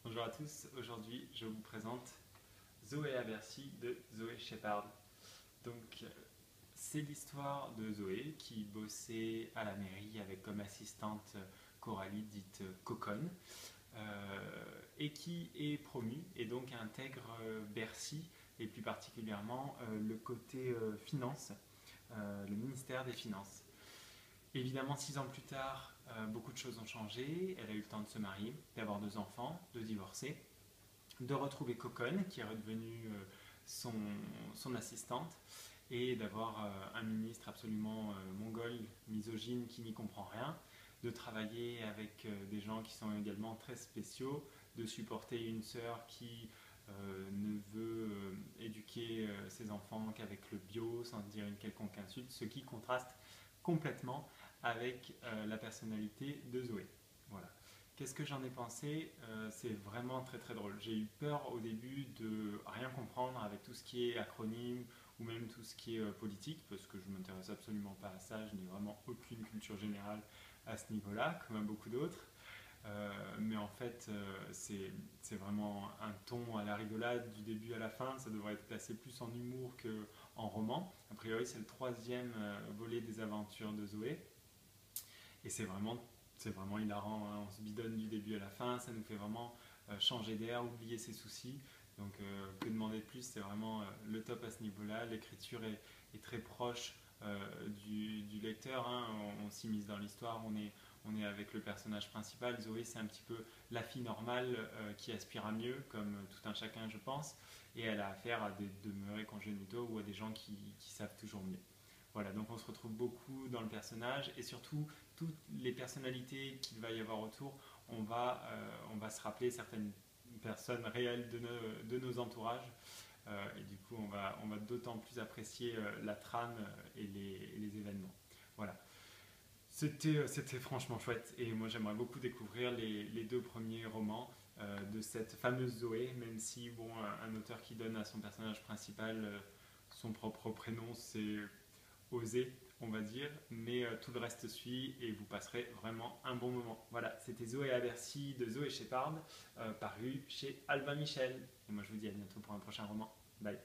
Bonjour à tous, aujourd'hui je vous présente Zoé à Bercy de Zoé Shepard. Donc c'est l'histoire de Zoé qui bossait à la mairie avec comme assistante Coralie dite Coconne et qui est promue et donc intègre Bercy et plus particulièrement le côté finance, le ministère des Finances. Évidemment, 6 ans plus tard, beaucoup de choses ont changé. Elle a eu le temps de se marier, d'avoir 2 enfants, de divorcer, de retrouver Coconne, qui est redevenue son, son assistante, et d'avoir un ministre absolument mongol, misogyne, qui n'y comprend rien, de travailler avec des gens qui sont également très spéciaux, de supporter une sœur qui ne veut éduquer ses enfants qu'avec le bio, sans dire une quelconque insulte, ce qui contraste complètement avec la personnalité de Zoé. Voilà. Qu'est-ce que j'en ai pensé? C'est vraiment très très drôle. J'ai eu peur au début de rien comprendre avec tout ce qui est acronyme ou même tout ce qui est politique, parce que je ne m'intéresse absolument pas à ça, je n'ai vraiment aucune culture générale à ce niveau-là, comme à beaucoup d'autres. Mais en fait, c'est vraiment un ton à la rigolade du début à la fin. Ça devrait être placé plus en humour qu'en roman. A priori, c'est le troisième volet des aventures de Zoé. Et c'est vraiment hilarant, hein. On se bidonne du début à la fin, ça nous fait vraiment changer d'air, oublier ses soucis. Donc que demander de plus, c'est vraiment le top à ce niveau-là. L'écriture est très proche du lecteur, hein. On s'immisce dans l'histoire, on est avec le personnage principal. Zoé, c'est un petit peu la fille normale qui aspire à mieux, comme tout un chacun, je pense. Et elle a affaire à des demeurés congénitaux ou à des gens qui savent toujours mieux. Voilà, donc on se retrouve beaucoup dans le personnage et surtout toutes les personnalités qu'il va y avoir autour, on va se rappeler certaines personnes réelles de nos entourages et du coup on va d'autant plus apprécier la trame et les événements. Voilà, c'était franchement chouette et moi j'aimerais beaucoup découvrir les 2 premiers romans de cette fameuse Zoé, même si bon, un auteur qui donne à son personnage principal son propre prénom, c'est osé, on va dire, mais tout le reste suit et vous passerez vraiment un bon moment. Voilà, c'était Zoé à Bercy de Zoé Shepard, paru chez Albin Michel. Et moi je vous dis à bientôt pour un prochain roman. Bye.